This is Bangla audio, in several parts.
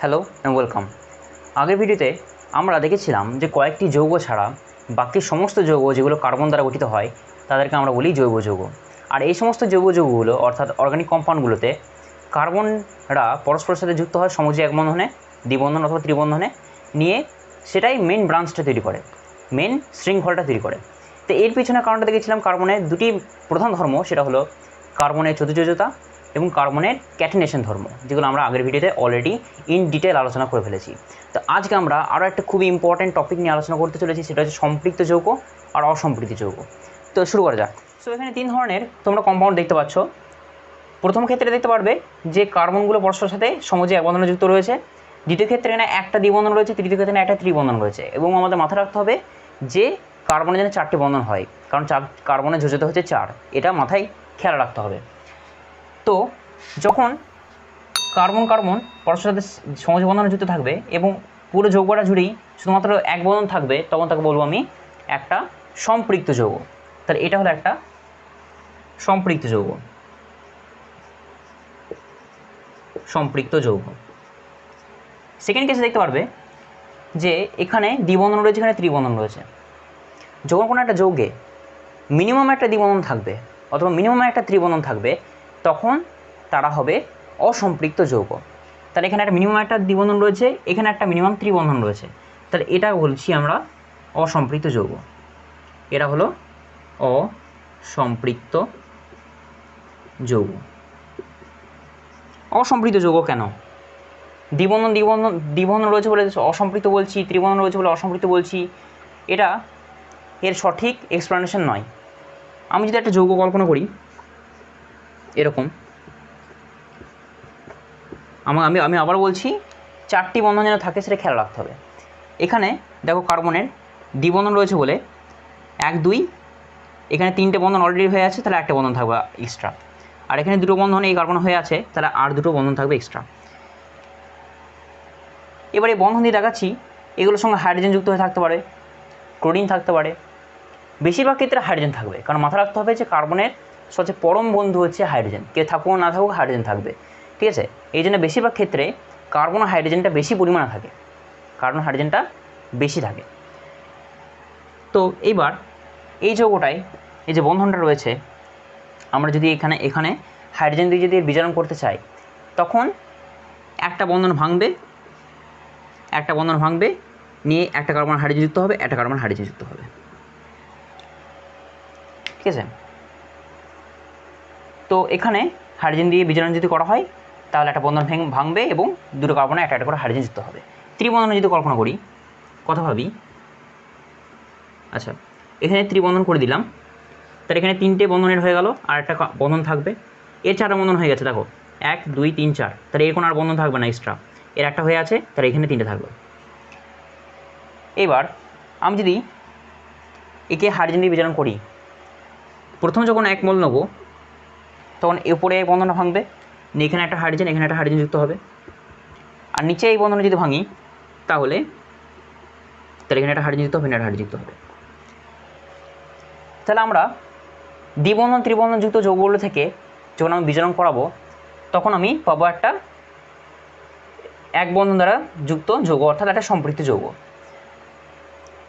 Hello and welcome. আগের ভিডিওতে আমরা দেখেছিলাম যে কয়েকটি যৌগ ছাড়া বাকি সমস্ত যৌগ যেগুলো কার্বন দ্বারা গঠিত হয় তাদেরকে আমরা বলি জৈব যৌগ। আর এই সমস্ত জৈব যৌগগুলো অর্থাৎ অর্গানিক কম্পাউন্ডগুলোতে কার্বনরা পরস্পরের সাথে যুক্ত হয় সমযোজী এক বন্ধনে, দ্বিবন্ধন অথবা ত্রিবন্ধনে নিয়ে সেটাই মেন ব্রাঞ্চটা তৈরি করে, মেন শৃঙ্খলটা তৈরি করে। তো এর পিছনে কারণটা দেখেছিলাম কার্বনের দুটি প্রধান ধর্ম, সেটা হলো কার্বনের চতুর্যোজতা এবং কার্বনের ক্যাটিনেশন ধর্ম, যেগুলো আমরা আগের ভিডিওতে অলরেডি ইন ডিটেল আলোচনা করে ফেলেছি। তো আজকে আমরা আরও একটা খুবই ইম্পর্ট্যান্ট টপিক নিয়ে আলোচনা করতে চলেছি, সেটা হচ্ছে সম্পৃক্ত যৌগ আর অসম্পৃক্ত যৌগ। তো শুরু করা যাক। সো এখানে তিন ধরনের তোমরা কম্পাউন্ড দেখতে পাচ্ছ। প্রথম ক্ষেত্রে দেখতে পারবে যে কার্বনগুলো পরস্পরের সাথে সমযোজী এক বন্ধনে যুক্ত রয়েছে, দ্বিতীয় ক্ষেত্রে এখানে একটা দ্বিবন্ধন রয়েছে, তৃতীয় ক্ষেত্রে একটা ত্রিবন্ধন রয়েছে। এবং আমাদের মাথায় রাখতে হবে যে কার্বনের যেন চারটি বন্ধন হয়, কারণ কার্বনের যোজতা হচ্ছে 4, এটা মাথায় খেয়াল রাখতে হবে। তো যখন কার্বন পরস্পরের সাথে সমযোজী বন্ধনে যুক্ত থাকবে এবং পুরো যৌগটা জুড়েই শুধুমাত্র এক বন্ধন থাকবে, তখন তাকে বলবো আমি একটা সম্পৃক্ত যৌগ। তাহলে এটা হলো একটা সম্পৃক্ত যৌগ। সম্পৃক্ত যৌগ। সেকেন্ড কেসে দেখতে পারবে যে এখানে দ্বিবন্ধন রয়েছে, এখানে ত্রিবন্ধন রয়েছে। যখন কোনো একটা যৌগে মিনিমাম একটা দ্বিবন্ধন থাকবে অথবা মিনিমাম একটা ত্রিবন্ধন থাকবে, তখন তারা হবে অসম্পৃক্ত যৌগ। তাহলে এখানে একটা মিনিমাম একটা দ্বিবন্ধন রয়েছে, এখানে একটা মিনিমাম ত্রিবন্ধন রয়েছে, তাহলে এটা বলছি আমরা অসম্পৃক্ত যৌগ। এটা হলো অসম্পৃক্ত যৌগ। অসম্পৃক্ত যৌগ কেন? দ্বিবন্ধন রয়েছে বলে অসম্পৃক্ত বলছি, ত্রিবন্ধন রয়েছে বলে অসম্পৃক্ত বলছি, এটা এর সঠিক এক্সপ্লানেশন নয়। আমি যদি একটা যৌগ কল্পনা করি এরকম, আমি আবার বলছি, চারটি বন্ধন যেন থাকে সেটা খেয়াল রাখতে হবে। এখানে দেখো কার্বনের দ্বিবন্ধন রয়েছে বলে 1 2, এখানে 3টে বন্ধন অলরেডি হয়ে আছে, তাহলে একটা বন্ধন থাকবে এক্সট্রা। আর এখানে দুটো বন্ধন এই কার্বন হয়ে আছে, তাহলে আর দুটো বন্ধন থাকবে এক্সট্রা। এবার এই বন্ধন দিয়ে দেখাচ্ছি, এগুলোর সঙ্গে হাইড্রোজেন যুক্ত হয়ে থাকতে পারে, ক্লোরিন থাকতে পারে। বেশিরভাগ ক্ষেত্রে হাইড্রোজেন থাকবে, কারণ মাথা রাখতে হবে যে কার্বনের সবচেয়ে পরম বন্ধু হচ্ছে হাইড্রোজেন। কে থাকুক না থাকুক হাইড্রোজেন থাকবে, ঠিক আছে? এই জন্য বেশিরভাগ ক্ষেত্রে কার্বন ও হাইড্রোজেনটা বেশি পরিমাণে থাকে, কার্বন হাইড্রোজেনটা বেশি থাকে। তো এইবার এই যৌগটায় এই যে বন্ধনটা রয়েছে, আমরা যদি এখানে হাইড্রোজেন দিয়ে যদি বিজারণ করতে চাই, তখন একটা বন্ধন ভাঙবে, নিয়ে একটা কার্বন হাইড্রোজেন যুক্ত হবে, একটা কার্বন হাইড্রোজেন যুক্ত হবে, ঠিক আছে? তো এখানে হাইড্রোজেন দিয়ে বিজারণ যদি করা হয়, তাহলে একটা বন্ধন ভাঙবে এবং দুটো কার্বনে একটা করে হাইড্রোজেন যুক্ত হবে। ত্রিবন্ধন যদি কল্পনা করি, কথা ভাবি। আচ্ছা, এখানে ত্রিবন্ধন করে দিলাম, তাহলে এখানে 3টে বন্ধনের হয়ে গেল, আর একটা বন্ধন থাকবে। এর 4টা বন্ধন হয়ে গেছে, দেখো 1 2 3 4, তাহলে এর কোনো আর বন্ধন থাকবে না এক্সট্রা। এর একটা হয়ে আছে, তাহলে এখানে 3টে থাকবে। এবার আমি যদি একে হাইড্রোজেন দিয়ে বিজারণ করি, প্রথম যখন 1 মোল নেবো, তখন উপরে এই বন্ধনটা ভাঙবে, এখানে একটা হাইড্রোজেন, এখানে একটা হাইড্রোজেন যুক্ত হবে। আর নিচে এই বন্ধনে যদি ভাঙি, তাহলে এখানে একটা হাইড্রোজেন যুক্ত হবে, এখানে একটা হাইড্রোজেন যুক্ত হবে। তাহলে আমরা দ্বিবন্ধন ত্রিবন্ধন যুক্ত যৌগগুলো থেকে যখন আমি বিজারণ করাবো, তখন আমি পাবো একটা এক বন্ধন দ্বারা যুক্ত যৌগ, অর্থাৎ একটা সম্পৃক্ত যৌগ।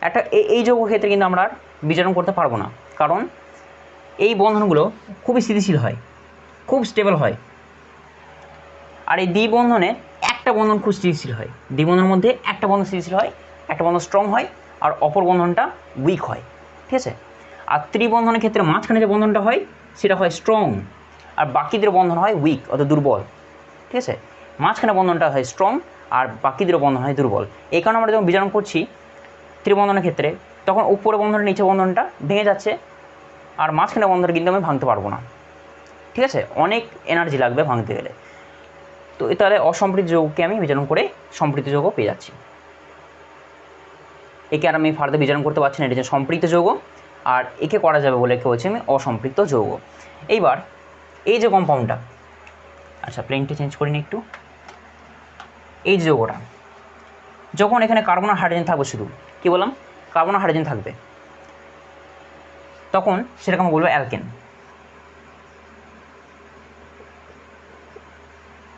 একটা এই যৌগ ক্ষেত্রে কিন্তু আমরা আর বিজারণ করতে পারবো না, কারণ এই বন্ধনগুলো খুবই স্থিতিশীল হয়, খুব স্টেবল হয়। আর এই দ্বিবন্ধনে একটা বন্ধন খুব স্থিতিশীল হয়, দ্বিবন্ধনের মধ্যে একটা বন্ধন স্থিতিশীল হয়, একটা বন্ধন স্ট্রং হয়, আর অপর বন্ধনটা উইক হয়, ঠিক আছে? আর ত্রিবন্ধনের ক্ষেত্রে মাঝখানে যে বন্ধনটা হয় সেটা হয় স্ট্রং, আর বাকিদের বন্ধন হয় উইক অর্থাৎ দুর্বল, ঠিক আছে? মাঝখানে বন্ধনটা হয় স্ট্রং আর বাকিদের বন্ধন হয় দুর্বল। এই কারণে আমরা যখন বিজারণ করছি ত্রিবন্ধনের ক্ষেত্রে, তখন উপরে বন্ধনের নিচে বন্ধনটা ভেঙে যাচ্ছে, আর মাঝখানে বন্ধনটা কিন্তু আমি ভাঙতে পারবো না, ঠিক আছে? অনেক এনার্জি লাগবে ভাঙতে গেলে। তো তাহলে অসম্পৃক্ত যৌগকে আমি বিজারণ করে সম্পৃক্ত যৌগ পেয়ে যাচ্ছি। একে আর আমি ফার্দার বিজারণ করতে পারছি না, এটা হচ্ছে সম্পৃক্ত যৌগ, আর একে করা যাবে বলে একে বলছি আমি অসম্পৃক্ত যৌগ। এইবার এই যে কম্পাউন্ডটা, আচ্ছা প্লেনটা চেঞ্জ করি না একটু, এই যৌগটা যখন এখানে কার্বন আর হাইড্রোজেন থাকবে, শুধু কী বললাম, কার্বন আর হাইড্রোজেন থাকবে, তখন সেটাকে আমি বলবো অ্যালকেন।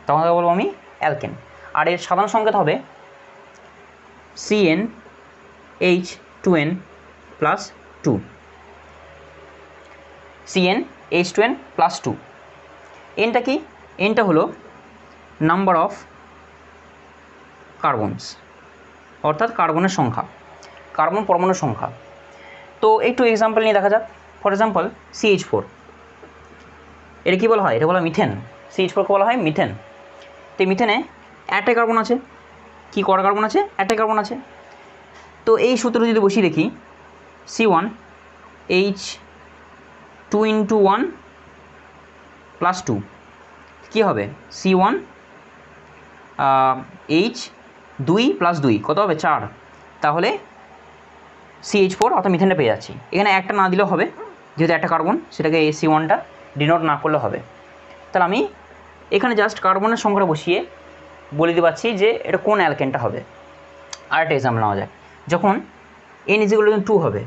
তখন বলবো আমি অ্যালকেন। আর এর সাধারণ সংকেত হবে CnH2n প্লাস 2, CnH2n প্লাস 2। এনটা কি? এনটা হলো নাম্বার অফ কার্বনস, অর্থাৎ কার্বনের সংখ্যা, কার্বন পরমাণুর সংখ্যা। তো একটু এক্সাম্পল নিয়ে দেখা যাক। ফর এক্সাম্পল CH4, এটা কী বলা হয়? এটা বলা হয় মিথেন। CH4কে বলা হয় মিথেন। তো মিথেনে একটাই কার্বন আছে। কি কটা কার্বন আছে? একটাই কার্বন আছে। তো এই সূত্র যদি বসিয়ে দেখি, C1H2 × 1 প্লাস 2 কী হবে? C1H2 প্লাস 2 কত হবে? 4। তাহলে CH4 অর্থাৎ মিথেনটা পেয়ে যাচ্ছি। এখানে একটা না দিলেও হবে, যেহেতু একটা কার্বন, সেটাকে C1টা ডিনোট না করলে হবে। তাহলে আমি এখানে জাস্ট কার্বনের সংখ্যাটা বসিয়ে বলে দিতে পারছি যে এটা কোন অ্যালকেনটা হবে। আরেকটা এক্সাম্পল নেওয়া যায়। যখন N = 2 হবে,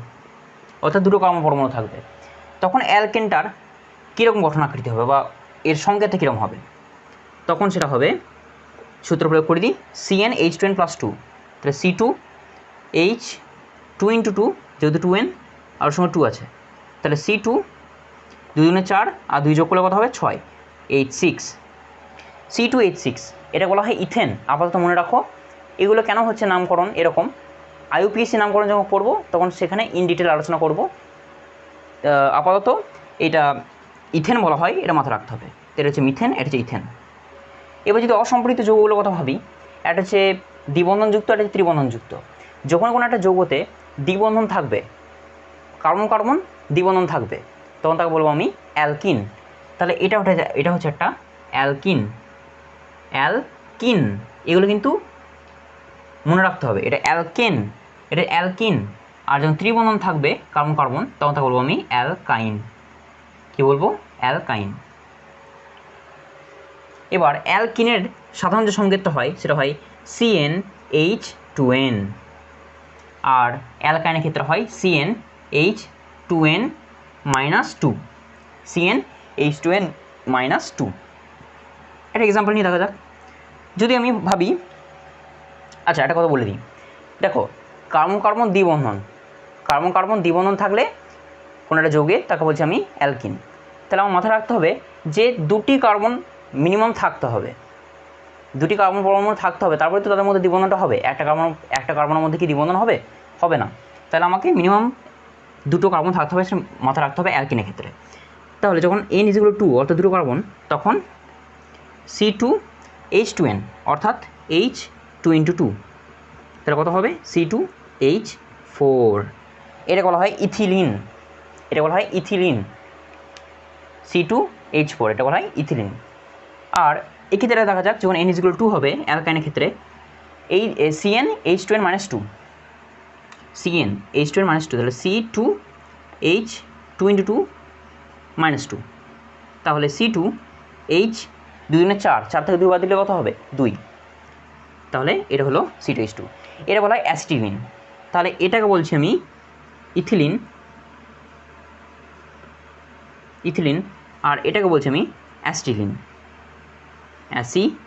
অর্থাৎ দুটো কার্বন পরমাণু থাকবে, তখন অ্যালকেনটার কীরকম গঠনাকৃতি হবে বা এর সংকেতটা কীরকম হবে? তখন সেটা হবে, সূত্র প্রয়োগ করে দিই, CnH2n প্লাস 2, তাহলে C2H2 × 2, যেহেতু 2n আর ওর সঙ্গে 2 আছে, তাহলে C2 2 × 4 আর 2 যোগ করলে কত হবে? 6, H6, C2H6। এটা বলা হয় ইথেন। আপাতত মনে রাখো, এগুলো কেন হচ্ছে নামকরণ এরকম। IUPAC নামকরণ যখন করব তখন সেখানে ইন ডিটেল আলোচনা করব। আপাতত এটা ইথেন বলা হয়, এটা মাথায় রাখতে হবে। এটা হচ্ছে মিথেন, এটা হচ্ছে ইথেন। এবার যদি অসম্পৃক্ত যৌগগুলোর কথা ভাবি, একটা হচ্ছে দ্বিবন্ধনযুক্ত, একটা হচ্ছে ত্রিবন্ধনযুক্ত। যখন কোনো একটা যৌগতে দ্বিবন্ধন থাকবে, কার্বন কার্বন দ্বিবন্ধন থাকবে, তখন তাকে বলবো আমি অ্যালকিন। তাহলে এটা হচ্ছে একটা অ্যালকিন। অ্যালকিন এগুলো কিন্তু মনে রাখতে হবে, এটা অ্যালকেন, এটা অ্যালকিন। আর যখন ত্রিবন্ধন থাকবে কার্বন কার্বন, তখন তাকে বলবো আমি অ্যালকাইন। কি বলবো? অ্যালকাইন। এবার অ্যালকিনের সাধারণ যে সংকেতটা হয় সেটা হয় CnH2n, আর অ্যালকাইনের ক্ষেত্রে হয় CnH2n - 2, CnH2n - 2। একটা এক্সাম্পল নিয়ে দেখা যাক। যদি আমি ভাবি, আচ্ছা একটা কথা বলে দিই, দেখো কার্বন কার্বন দ্বিবন্ধন, কার্বন কার্বন দ্বিবন্ধন থাকলে কোনো একটা যৌগে তাকে বলছি আমি অ্যালকিন। তাহলে আমার মাথায় রাখতে হবে যে দুটি কার্বন মিনিমাম থাকতে হবে, দুটি কার্বন পরমাণু থাকতে হবে, তারপরে তো তাদের মধ্যে দ্বিবন্ধনটা হবে। একটা কার্বনের মধ্যে কি দ্বিবন্ধন হবে? হবে না। তাহলে আমাকে মিনিমাম দুটো কার্বন থাকতে হবে, সেটা মাথায় রাখতে হবে অ্যালকিনের ক্ষেত্রে। তাহলে যখন N = 2 অর্থাৎ দুটো কার্বন, তখন C2H2n অর্থাৎ H2 × 2, তাহলে কত হবে? C2H4। এটা বলা হয় ইথিলিন, এটা বলা হয় ইথিলিন। C2H4 এটা বলা হয় ইথিলিন। আর এক্ষেত্রে দেখা যাক, যখন N = 2 হবে অ্যালকাইনের ক্ষেত্রে, এই CnH2n - 2, CnH2n - 2, তাহলে C2H2 × 2 - 2, তাহলে C2H 2 × 4, 4 থেকে 2 বাদ দিলে কত হবে? 2। তাহলে এটা হলো C2H2। এটা বলা হয় অ্যাসিটিলিন। তাহলে এটাকে বলছি আমি ইথিলিন, ইথিলিন, আর এটাকে বলছি আমি অ্যাসিটিলিন, অ্যাসিটিলিন।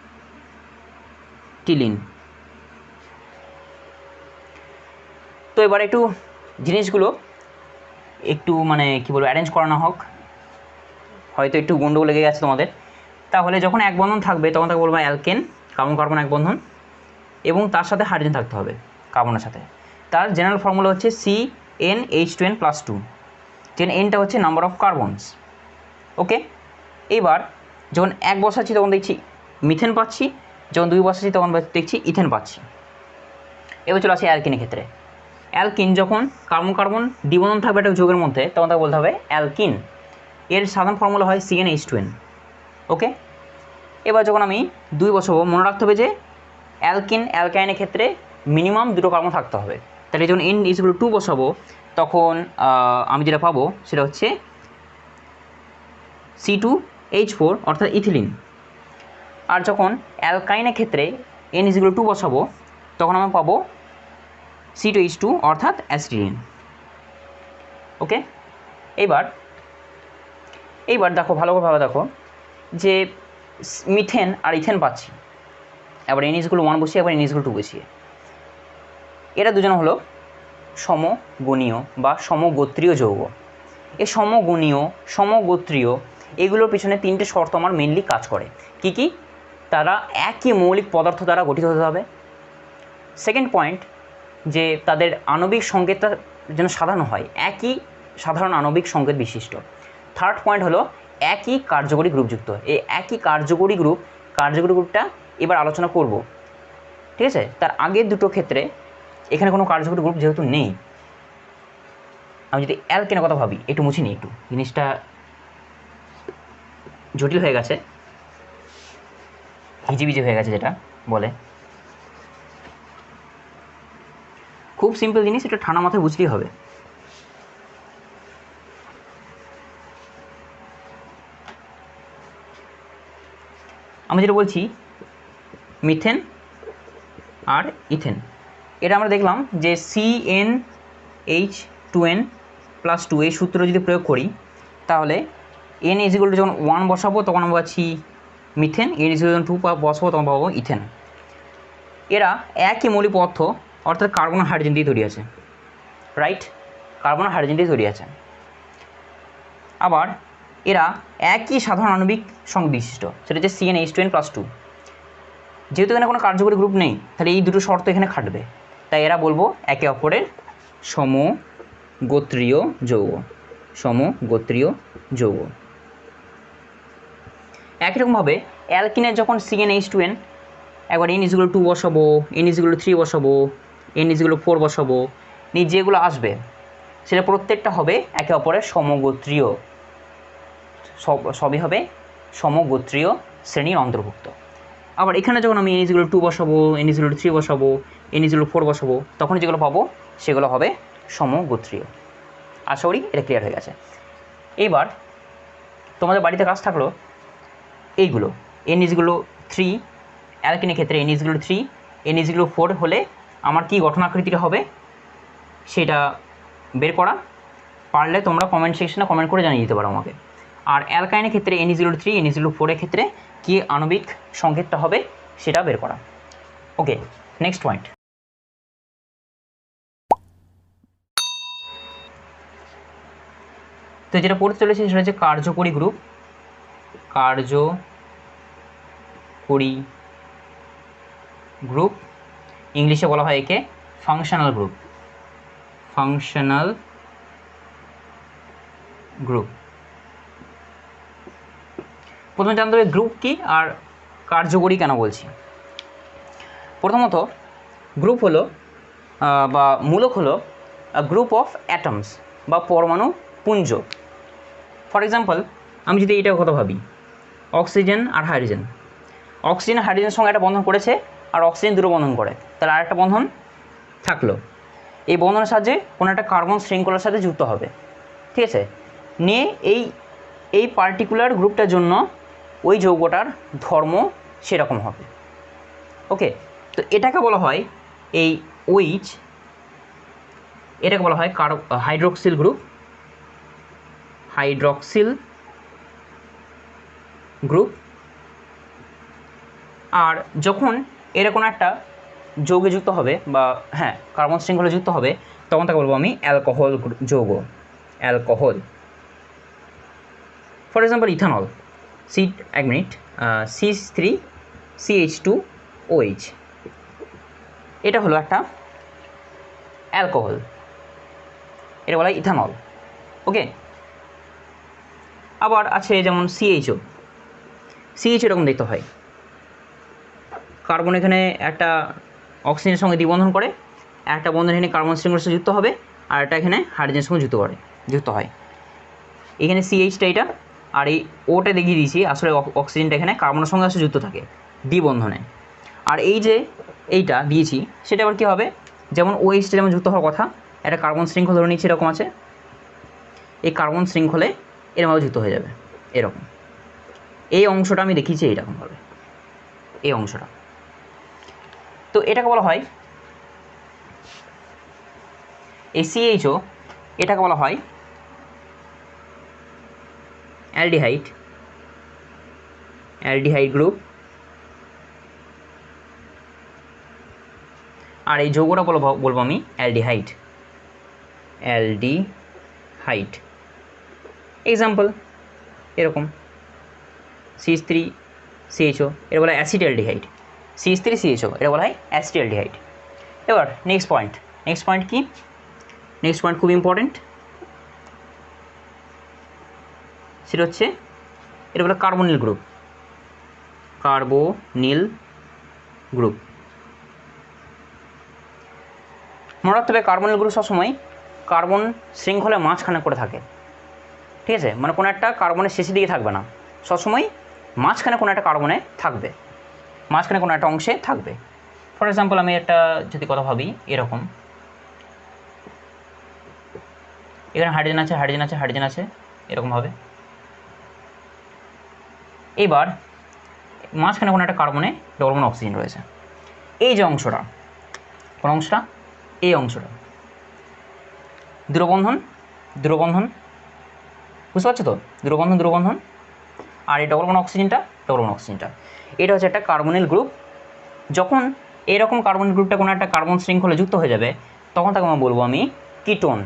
তো এবার একটু জিনিসগুলো একটু মানে কী বলবো, অ্যারেঞ্জ করানো হোক, হয়তো একটু গন্ডগোল লেগে গেছে তোমাদের। তাহলে যখন এক বন্ধন থাকবে তখন তাকে বলবো অ্যালকেন, কার্বন কার্বন এক বন্ধন, এবং তার সাথে হাইড্রোজেন থাকতে হবে কার্বনের সাথে। তার জেনারেল ফর্মুলা হচ্ছে CnH2n + 2, যেন এনটা হচ্ছে নাম্বার অফ কার্বনস। ওকে, এবার যখন এক বসাচ্ছি তখন দেখছি মিথেন পাচ্ছি, যখন 2 বসাচ্ছি তখন দেখছি ইথেন পাচ্ছি। এবার চলে আসি অ্যালকিনের ক্ষেত্রে। অ্যালকিন যখন কার্বন কার্বন দ্বিবন্ধন থাকবে একটা যৌগের মধ্যে, তখন তাকে বলতে হবে অ্যালকিন। এর সাধারণ ফর্মুলা হয় CnH2n। ওকে, এবার যখন আমি 2 বসাবো, মনে রাখতে হবে যে অ্যালকাইনের ক্ষেত্রে মিনিমাম দুটো কার্বন থাকতে হবে। তাহলে যখন N = 2 বসাবো, তখন আমি যেটা পাবো সেটা হচ্ছে C2H4 অর্থাৎ ইথিলিন। আর যখন অ্যালকাইনের ক্ষেত্রে N = 2 বসাবো, তখন আমি পাবো C2H2 অর্থাৎ অ্যাসিটিলিন। ওকে, এইবার দেখো ভালোভাবে দেখো যে মিথেন আর ইথেন পাচ্ছি। এবার n ইকুয়াল 1 বসিয়ে আবার n ইকুয়াল 2 বসিয়ে। এরা দুজন হলো সমগুণীয় বা সমগোত্রীয় যৌগ। এই সমগুণীয় সমগোত্রীয় এগুলোর পিছনে তিনটে শর্ত আমার মেনলি কাজ করে। কি কি? তারা একই মৌলিক পদার্থ দ্বারা গঠিত হতে হবে। সেকেন্ড পয়েন্ট, যে তাদের আণবিক সংকেতটা যেন সাধারণ হয়, একই সাধারণ আণবিক সংকেত বিশিষ্ট। থার্ড পয়েন্ট হলো একই কার্যকরী গ্রুপযুক্ত। এই একই কার্যকরী গ্রুপটা এবার আলোচনা করব, ঠিক আছে? তার আগের দুটো ক্ষেত্রে এখানে কোনো কার্যকরী গ্রুপ যেহেতু নেই, আমি যদি অ্যালকেনের কথা ভাবি, একটু মুছি নিই, একটু জিনিসটা জটিল হয়ে গেছে, হিজিবিজি হয়ে গেছে যেটা বলে। খুব সিম্পল জিনিস, এটা ঠান্ডা মাথায় বুঝলেই হবে। আমি যেটা বলছি মিথেন আর ইথেন, এটা আমরা দেখলাম যে CnH2n+2 এই সূত্র যদি প্রয়োগ করি, তাহলে n ইকুয়াল টু যখন 1 বসাবো তখন আমরা পাচ্ছি মিথেন, n ইকুয়াল যখন 2 বসাবো তখন পাবো ইথেন। এরা একই মৌলিক পদার্থ, অর্থাৎ কার্বন আর হাইড্রোজেন দিয়ে তৈরি আছে, রাইট? কার্বন আর হাইড্রোজেন দিয়ে তৈরি আছে। আবার এরা একই সাধারণ আণবিক সংকেত বিশিষ্ট, সেটা হচ্ছে CnH2n+2। যেহেতু এখানে কোনো কার্যকরী গ্রুপ নেই, তাহলে এই দুটো শর্ত এখানে খাটবে, তাই এরা বলবো একে অপরের সমগোত্রীয় যৌগ। সমগোত্রীয় যৌগ। একই রকমভাবে অ্যালকিনের যখন CnH2n, একবার n ইকুয়াল 2 বসাবো, n ইকুয়াল 3 বসাবো, n ইকুয়াল 4 বসাবো, যেগুলো আসবে সেটা প্রত্যেকটা হবে একে অপরের সমগোত্রীয়, সবই হবে সমগোত্রীয় শ্রেণীর অন্তর্ভুক্ত। আবার এখানে যখন আমি n ইকুয়াল 2 বসাবো, n ইকুয়াল 3 বসাবো, n ইকুয়াল 4 বসাবো, তখন যেগুলো পাবো সেগুলো হবে সমগোত্রীয়। আশা করি এটা ক্লিয়ার হয়ে গেছে। এইবার তোমাদের বাড়িতে কাজ থাকলো এইগুলো, n ইকুয়াল 3, অ্যালকিনের ক্ষেত্রে n ইকুয়াল 3, n ইকুয়াল 4 হলে আমার কি গঠন আকৃতিটা হবে সেটা বের করা। পারলে তোমরা কমেন্ট সেকশনে কমেন্ট করে জানিয়ে দিতে পারো আমাকে। আর অ্যালকাইনের ক্ষেত্রে n ইকুয়াল 3, n ইকুয়াল 4 এর ক্ষেত্রে কি আণবিক সংকেতটা হবে সেটা বের করা। ওকে, নেক্সট পয়েন্ট। তো যেটা পড়তে চলেছে সেটা হচ্ছে কার্যকরী গ্রুপ। কার্যকরী গ্রুপ, ইংলিশে বলা হয় একে ফাংশনাল গ্রুপ। Functional group. প্রথমে জানতে হবে গ্রুপ কি আর কার্যকরী কেন বলছি। প্রথমত গ্রুপ হলো বা মূলক হলো গ্রুপ অফ অ্যাটমস বা পরমাণু পুঞ্জ। ফর এক্সাম্পল, আমি যদি এইটার কথা ভাবি, অক্সিজেন আর হাইড্রোজেন, অক্সিজেন হাইড্রোজেনের সঙ্গে একটা বন্ধন করেছে আর অক্সিজেন দুটো বন্ধন করে, তাহলে আরেকটা বন্ধন থাকলো। এই বন্ধনের সাহায্যে কোনো একটা কার্বন শৃঙ্খলার সাথে যুক্ত হবে, ঠিক আছে? নিয়ে এই পার্টিকুলার গ্রুপটার জন্য ওই যৌগটার ধর্ম সেরকম হবে। ওকে, তো এটাকে বলা হয় এই OH, এটাকে বলা হয় হাইড্রক্সিল গ্রুপ। Hydroxyl group. আর যখন এরা কোনো একটা যৌগে যুক্ত হবে বা কার্বন শৃঙ্খলা যুক্ত হবে, তখন তাকে বলবো আমি অ্যালকোহল যৌগ। Alcohol. For example ethanol, C3CH2OH, এটা হলো একটা অ্যালকোহল, এটা বলা হয় ইথানল। ওকে, আবার আছে যেমন CHO এরকম দেখতে হয়। কার্বন এখানে একটা অক্সিজেনের সঙ্গে দ্বিবন্ধন করে, একটা বন্ধন এখানে কার্বন শৃঙ্খলার সাথে যুক্ত হবে, আর একটা এখানে হাইড্রোজেনের সঙ্গে যুক্ত হয়। এখানে CHটা এটা, আর এই ওটা দেখিয়ে দিয়েছি, আসলে অক্সিজেনটা এখানে কার্বনের সঙ্গে আসলে যুক্ত থাকে দ্বিবন্ধনে। আর এই যে এইটা দিয়েছি সেটা আবার কী হবে, যেমন OHটা যেমন যুক্ত হওয়ার কথা, একটা কার্বন শৃঙ্খল ধরে নিচ্ছি এরকম আছে, এই কার্বন শৃঙ্খলে এরকমভাবে যুক্ত হয়ে যাবে এরকম। এই অংশটা আমি দেখিয়েছি এইরকমভাবে, এই অংশটা। তো এটাকে বলা হয় এই CHO, এটাকে বলা হয় অ্যালডিহাইড গ্রুপ। আর এই যৌগটা বলবো আমি অ্যালডিহাইড। অ্যালডিহাইড এক্সাম্পল এরকম CH3CHO, এটা বলা হয় অ্যাসিড অ্যালডিহাইড। CH3CHO এটা বলা হয় অ্যাসিড অ্যালডিহাইড। এবার নেক্সট পয়েন্ট কি? নেক্সট পয়েন্ট খুব ইম্পর্টেন্ট, সেটা হচ্ছে এটা বলে কার্বনিল গ্রুপ। কার্বনিল গ্রুপ মনে রাখতে হবে, কার্বনিল গ্রুপ সবসময় কার্বন শৃঙ্খলে মাঝখানে করে থাকে, ঠিক আছে? মানে কোনো একটা কার্বনের শেষের দিকে থাকবে না, সবসময় মাঝখানে কোনো একটা কার্বনে থাকবে, মাঝখানে কোনো একটা অংশে থাকবে। ফর এক্সাম্পল আমি একটা যদি কথা ভাবি, এরকম এখানে হাইড্রোজেন আছে এরকমভাবে। এবার মাঝখানে কোনো একটা কার্বনে ডবল বন্ড অক্সিজেন রয়েছে। এই যে অংশটা, কোন অংশটা? এই অংশটা দূরবন্ধন বুঝতে পারছো তো? দূরবন্ধন। আর এই ডবল বন্ড অক্সিজেনটা এটা হচ্ছে একটা কার্বনিল গ্রুপ। যখন এরকম কার্বনিল গ্রুপটা কোনো একটা কার্বন শৃঙ্খলে যুক্ত হয়ে যাবে, তখন তাকে আমরা বলবো আমি কিটোন,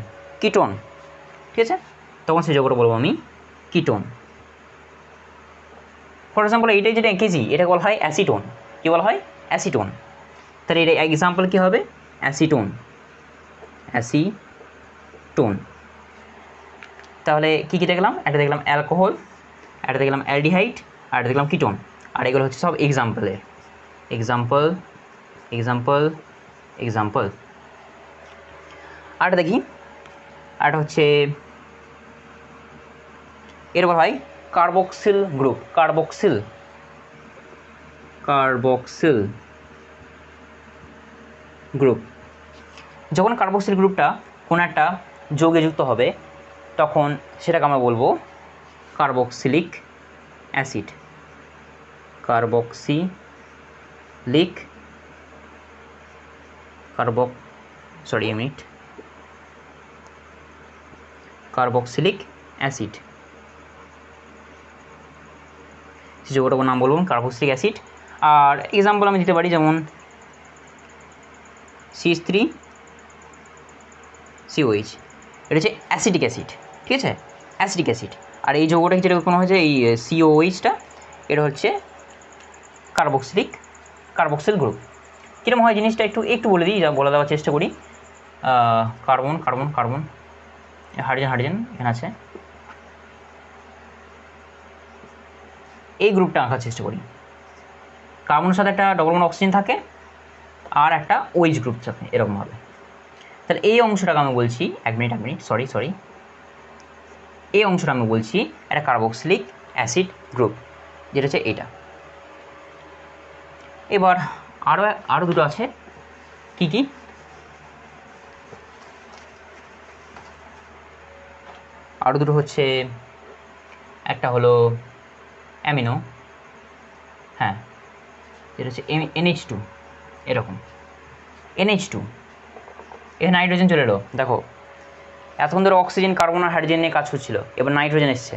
ঠিক আছে? তখন সেই যৌগটা বলবো আমি কিটোন। ফর এক্সাম্পল এইটাই যেটা এঁকেছি, এটা বলা হয় অ্যাসিটোন। কী বলা হয়? অ্যাসিটোন। তাহলে এটা এক্সাম্পল কী হবে? অ্যাসিটোন। তাহলে কী দেখলাম? একটা দেখলাম অ্যালকোহল, একটা দেখলাম অ্যালডিহাইড, আর একটা দেখলাম কিটোন। আর এগুলো হচ্ছে সব এক্সাম্পল। আরটা দেখি, আরটা হচ্ছে এর বলা হয় কার্বক্সিল গ্রুপ। Carboxyl group. যখন কার্বক্সিল গ্রুপটা কোনো একটা যৌগে যুক্ত হবে, তখন সেটাকে আমরা বলবো কার্বক্সিলিক অ্যাসিড। কার্বক্সিলিক অ্যাসিড, সে যৌগটার নাম বলবো কার্বক্সিলিক অ্যাসিড। আর এক্সাম্পল আমি দিতে পারি, যেমন CH3COH, এটা হচ্ছে অ্যাসিডিক অ্যাসিড, ঠিক আছে? Acidic acid. আর এই যৌগটা যেটা কোনো হয়েছে, এই COOHটা, এটা হচ্ছে কার্বক্সিল গ্রুপ। কীরকম হয় জিনিসটা একটু বলে দিই, যা বলে দেওয়ার চেষ্টা করি। কার্বন, হাইড্রোজেন এখানে আছে, এই গ্রুপটা আঁকার চেষ্টা করি। কার্বনের সাথে একটা ডবল বন্ড অক্সিজেন থাকে, আর একটা OH গ্রুপ থাকে, এরকম হবে। তাহলে এই অংশটাকে আমি বলছি, এক মিনিট সরি, এই অংশটা আমি বলছি একটা কার্বক্সিলিক অ্যাসিড গ্রুপ, যেটা হচ্ছে এটা। এবার আরও দুটো আছে, কি? আরও দুটো হচ্ছে, একটা হলো অ্যামিনো, হ্যাঁ, যেটা হচ্ছে NH2, এরকম NH2। এখানে নাইট্রোজেন চলে এলো, দেখো এতক্ষণ ধরে অক্সিজেন, কার্বন আর হাইড্রোজেন নিয়ে কাজ হচ্ছিল, এবার নাইট্রোজেন এসছে।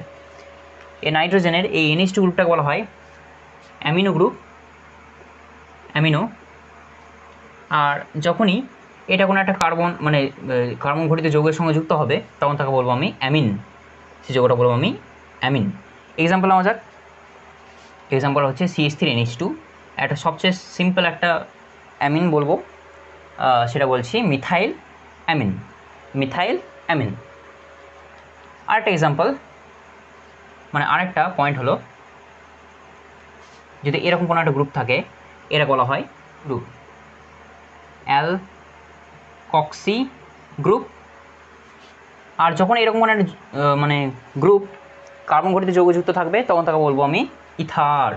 এই নাইট্রোজেনের এই NH2 গ্রুপটাকে বলা হয় অ্যামিনো গ্রুপ, আর যখনই এটা কোনো একটা কার্বন ঘটিত যৌগের সঙ্গে যুক্ত হবে, তখন তাকে বলবো আমি অ্যামিন, সেই যৌগটা বলবো আমি অ্যামিন। এক্সাম্পল আমার যাক, এক্সাম্পল হচ্ছে CH3NH2, একটা সবচেয়ে সিম্পল একটা অ্যামিন বলবো, সেটা বলছি মিথাইল অ্যামিন। আরেকটা এক্সাম্পল, আরেকটা পয়েন্ট হলো, যদি এরকম কোনো একটা গ্রুপ থাকে, এরা বলা হয় গ্রুপ অ্যালকক্সি গ্রুপ। আর যখন এরকম কোনো একটা গ্রুপ কার্বন ঘটিত যৌগযুক্ত থাকবে, তখন তাকে বলবো আমি ইথার।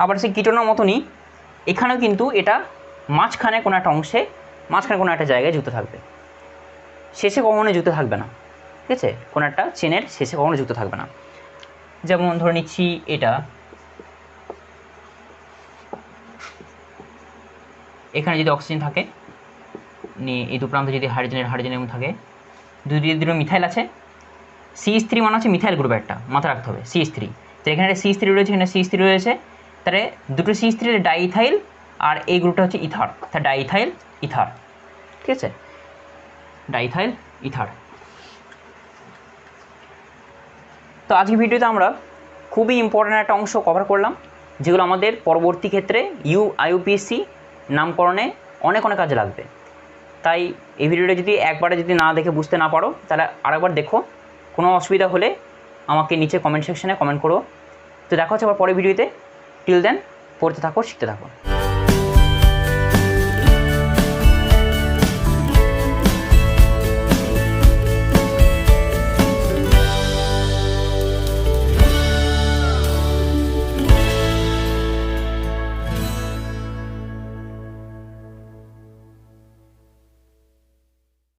আবার সেই কিটোনের মতনই এখানেও কিন্তু এটা মাঝখানে কোনো একটা অংশে, মাঝখানে কোনো একটা জায়গায় যুক্ত থাকবে, শেষে কখনো যুক্ত থাকবে না, ঠিক আছে? কোনো একটা চেনের শেষে কখনো যুক্ত থাকবে না। যেমন ধরে নিচ্ছি, এটা এখানে যদি অক্সিজেন থাকে, এই দু প্রান্তে যদি হাইড্রোজেন এবং থাকে, দুটো মিথাইল আছে, CH3 মানে হচ্ছে মিথাইল গ্রুপ, একটা মাথা রাখতে হবে, CH3। তো এখানে একটা CH3 রয়েছে, এখানে CH3 রয়েছে, তাহলে দুটো CH3 ডাইইথাইল আর এই গ্রুপটা হচ্ছে ইথার, তাহলে ডাইইথাইল ইথার। ঠিক আছে, ডাইইথাইল ইথার। তো আজকের ভিডিওতে আমরা খুবই ইম্পর্ট্যান্ট একটা অংশ কভার করলাম, যেগুলো আমাদের পরবর্তী ক্ষেত্রে IUPAC নামকরণে অনেক কাজে লাগবে। তাই এই ভিডিওটা যদি একবারে যদি না দেখে বুঝতে না পারো, তাহলে আরেকবার দেখো। কোনো অসুবিধা হলে আমাকে নিচে কমেন্ট সেকশনে কমেন্ট করো। তো দেখা হচ্ছে আবার পরের ভিডিওতে। টিল দেন পড়তে থাকো, শিখতে থাকো।